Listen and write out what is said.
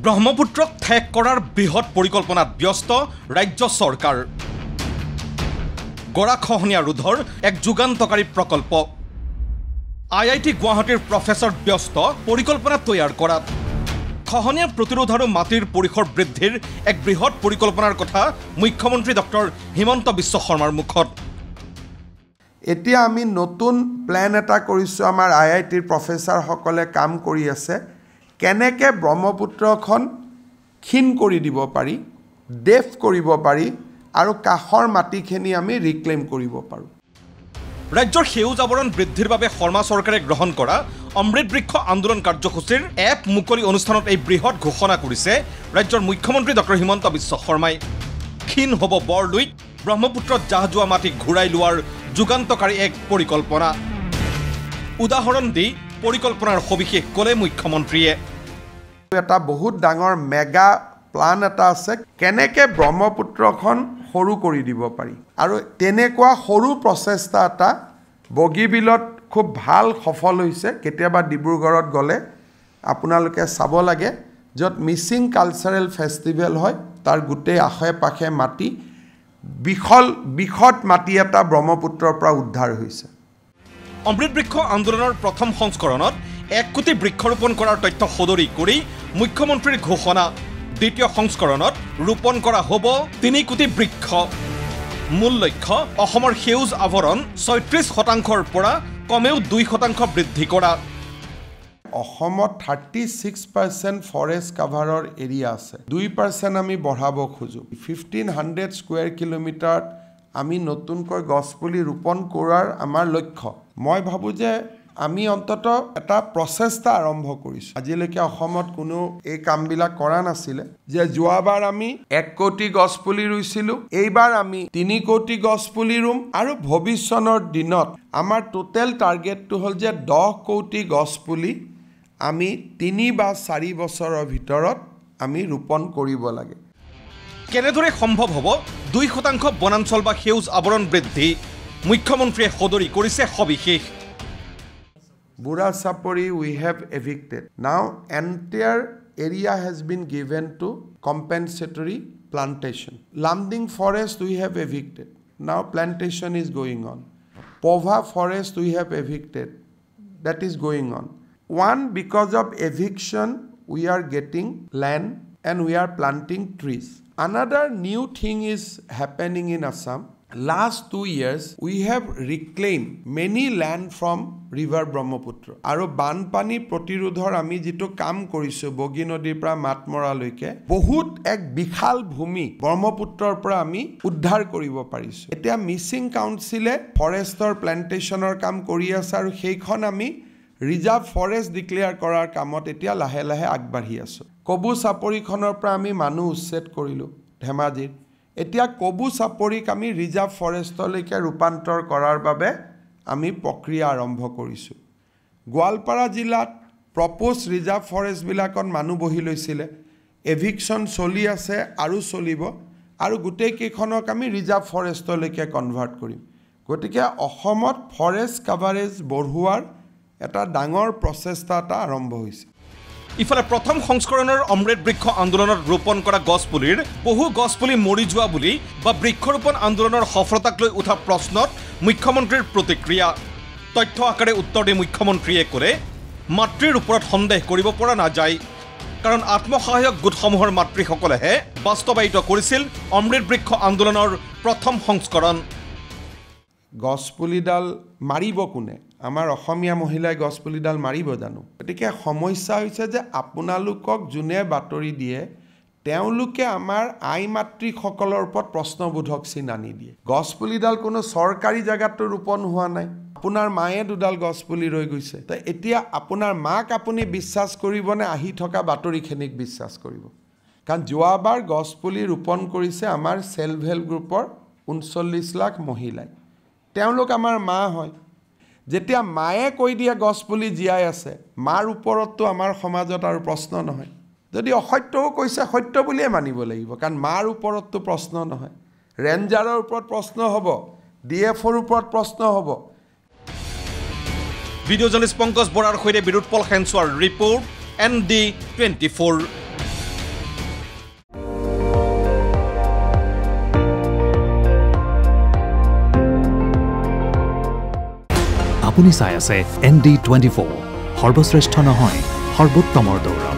ব্ৰহ্মপুত্ৰক ঠেক কৰাৰ বৃহৎ পৰিকল্পনাত ব্যস্ত ৰাজ্য চৰকাৰ। গৰাখহনীয়া ৰোধৰ এক যুগান্তকাৰী প্ৰকল্প। IIT গুৱাহাটীৰ প্ৰফেসৰ ব্যস্ত পৰিকল্পনা তৈয়াৰ কৰাত। খহনীয়া প্ৰতিৰোধ আৰু মাটিৰ পৰিসৰ বৃদ্ধিৰ এক বৃহৎ পৰিকল্পনাৰ কথা মুখ্যমন্ত্ৰী ডক্টৰ হিমন্ত বিশ্ব শৰ্মাৰ মুখত। এতিয়া আমি নতুন প্ল্যান এটা কৰিছো, আমাৰ IITৰ প্ৰফেসৰসকলে কাম কৰি আছে, কেনেকে ব্ৰহ্মপুত্ৰখন ক্ষীণ কৰি দিব পাৰি, ডেফ কৰিব পাৰি আৰু কাষৰ মাটিখিনি আমি ৰিক্লেইম কৰিব পাৰোঁ। ৰাজ্যৰ সেউজ আৱৰণ বৃদ্ধিৰ বাবে শৰ্মা চৰকাৰে গ্ৰহণ কৰা অমৃত বৃক্ষ আন্দোলন কাৰ্যসূচীৰ এপ মুকলি অনুষ্ঠানত এই বৃহৎ ঘোষণা কৰিছে ৰাজ্যৰ মুখ্যমন্ত্ৰী ডক্টৰ হিমন্ত বিশ্ব শৰ্মাই। ক্ষীণ হ'ব বৰলুইত ব্ৰহ্মপুত্ৰত জাহ যোৱা মাটি ঘূৰাই লোৱাৰ যুগান্তকাৰী এক পৰিকল্পনা। উদাহৰণ দি পৰিকল্পনাৰ সবিশেষ ক'লে মুখ্যমন্ত্ৰীয়ে। এটা বহুত ডাঙৰ মেগা প্লান এটা আছে, কেনেকে ব্ৰহ্মপুত্ৰখন সৰু কৰি দিব পাৰি, আৰু তেনেকুৱা সৰু প্ৰচেষ্টা এটা বগীবিলত খুব ভাল সফল হৈছে। কেতিয়াবা ডিব্ৰুগড়ত গ'লে আপোনালোকে চাব লাগে, য'ত মিচিং কালচাৰেল ফেষ্টিভেল হয়, তাৰ গোটেই আশে পাশে মাটি বিশদ মাটি এটা ব্ৰহ্মপুত্ৰৰ পৰা উদ্ধাৰ হৈছে। অমৃত বৃক্ষ আন্দোলনৰ প্ৰথম সংস্কৰণত 1 কোটি বৃক্ষৰোপণ কৰাৰ তথ্য সদৰি কৰি মুখ্যমন্ত্ৰীৰ ঘোষণা। দ্বিতীয় সংস্কৰণত ৰোপণ কৰা হ'ব 3 কোটি বৃক্ষ। মূল লক্ষ্য অসমৰ সেউজ আৱৰণ 36% পৰা কমেও 2% বৃদ্ধি কৰা। অসমত 36% ফৰেষ্ট কাভাৰৰ এৰিয়া আছে, 2% আমি বঢ়াব খোজোঁ। 1500 স্কুৱেৰ কিলোমিটাৰত আমি নতুনকৈ গছপুলি ৰোপণ কৰাৰ আমাৰ লক্ষ্য। মই ভাবোঁ যে আমি অন্তত এটা প্ৰচেষ্টা আৰম্ভ কৰিছোঁ। আজিলৈকে অসমত কোনো এই কামবিলাক কৰা নাছিলে, যে যোৱাবাৰ আমি 1 কোটি গছপুলি ৰুইছিলোঁ, এইবাৰ আমি 3 কোটি গছপুলি ৰুম, আৰু ভৱিষ্যতৰ দিনত আমাৰ টোটেল টাৰ্গেটটো হ'ল যে 10 কোটি গছপুলি আমি 3 বা 4 বছৰৰ ভিতৰত আমি ৰোপণ কৰিব লাগে। কেনেদৰে সম্ভৱ হ'ব 2% বনাঞ্চল বা সেউজ আৱৰণ বৃদ্ধি? মুখ্যমন্ত্ৰীয়ে সদৰি কৰিছে সবিশেষ। Bura Sapori we have evicted. Now entire area has been given to compensatory plantation. Lamding forest we have evicted. Now plantation is going on. Pova forest we have evicted. That is going on. One, because of eviction we are getting land and we are planting trees. Another new thing is happening in Assam. Last 2 years we have reclaimed many land from river Brahmaputra. আৰু বানপানী প্ৰতিৰোধৰ আমি যেটো কাম কৰিছোঁ বগী নদীৰ পৰা মাতমৰালৈকে, বহুত এক বিশাল ভূমি ব্ৰহ্মপুত্ৰৰ পৰা আমি উদ্ধাৰ কৰিব পাৰিছোঁ। এতিয়া মিচিং কাউন্সিলে ফৰেষ্টৰ প্লান্টেশ্যনৰ কাম কৰি আছে, আৰু সেইখন আমি ৰিজাৰ্ভ ফৰেষ্ট ডিক্লেয়াৰ কৰাৰ কামত এতিয়া লাহে লাহে আগবাঢ়ি আছোঁ। কবু চাপৰিখনৰ পৰা আমি মানুহ উচ্ছেদ কৰিলোঁ ধেমাজিৰ, এতিয়া কবু চাপৰিক আমি ৰিজাৰ্ভ ফৰেষ্টলৈকে ৰূপান্তৰ কৰাৰ বাবে আমি প্ৰক্ৰিয়া আৰম্ভ কৰিছোঁ। গোৱালপাৰা জিলাত প্ৰপ'জ ৰিজাৰ্ভ ফৰেষ্টবিলাকত মানুহ বহি লৈছিলে, এভিকশ্যন চলি আছে আৰু চলিব, আৰু গোটেইকেইখনক আমি ৰিজাৰ্ভ ফৰেষ্টলৈকে কনভাৰ্ট কৰিম। গতিকে অসমত ফৰেষ্ট কাভাৰেজ বঢ়োৱাৰ এটা ডাঙৰ প্ৰচেষ্টা এটা আৰম্ভ হৈছে। ইফালে প্ৰথম সংস্কৰণৰ অমৃত বৃক্ষ আন্দোলনত ৰোপণ কৰা গছপুলিৰ বহু গছপুলি মৰি যোৱা বুলি বা বৃক্ষৰোপণ আন্দোলনৰ সফলতাক লৈ উঠা প্ৰশ্নত মুখ্যমন্ত্ৰীৰ প্ৰতিক্ৰিয়া। তথ্য আকাৰে উত্তৰ দি মুখ্যমন্ত্ৰীয়ে ক'লে, মাতৃৰ ওপৰত সন্দেহ কৰিব পৰা নাযায়, কাৰণ আত্মসহায়ক গোটসমূহৰ মাতৃসকলেহে বাস্তৱায়িত কৰিছিল অমৃত বৃক্ষ আন্দোলনৰ প্ৰথম সংস্কৰণ। গছপুলিডাল মাৰিব কোনে? আমাৰ অসমীয়া মহিলাই গছপুলিডাল মাৰিব জানো? গতিকে সমস্যা হৈছে যে আপোনালোকক যোনে বাতৰি দিয়ে তেওঁলোকে আমাৰ আই মাতৃসকলৰ ওপৰত প্ৰশ্নবোধক চিন আনি দিয়ে। গছপুলিডাল কোনো চৰকাৰী জেগাতো ৰোপণ হোৱা নাই, আপোনাৰ মায়ে 2ডাল গছপুলি ৰৈ গৈছে। তো এতিয়া আপোনাৰ মাক আপুনি বিশ্বাস কৰিবনে আহি থকা বাতৰিখিনিক বিশ্বাস কৰিব? কাৰণ যোৱাবাৰ গছপুলি ৰোপণ কৰিছে আমাৰ ছেল্ফ হেল্প গ্ৰুপৰ 39 লাখ মহিলাই, তেওঁলোক আমাৰ মা হয়। যেতিয়া মায়ে কৈ দিয়ে গছপুলি জীয়াই আছে, মাৰ ওপৰততো আমাৰ সমাজত আৰু প্ৰশ্ন নহয়। যদি অসত্যও কৈছে সত্য বুলিয়ে মানিব লাগিব, কাৰণ মাৰ ওপৰততো প্ৰশ্ন নহয়। ৰেঞ্জাৰৰ ওপৰত প্ৰশ্ন হ'ব, DFৰ ওপৰত প্ৰশ্ন হ'ব। ভিডিঅ' জাৰ্নেলিষ্ট পংকজ বৰাৰ সৈতে বিৰুৎপল সেনচোৱাৰ ৰিপৰ্ট ND24। আপুনি চাই আছে ND24 সৰ্বশ্ৰেষ্ঠ নহয় সৰ্বোত্তমৰ দৌৰা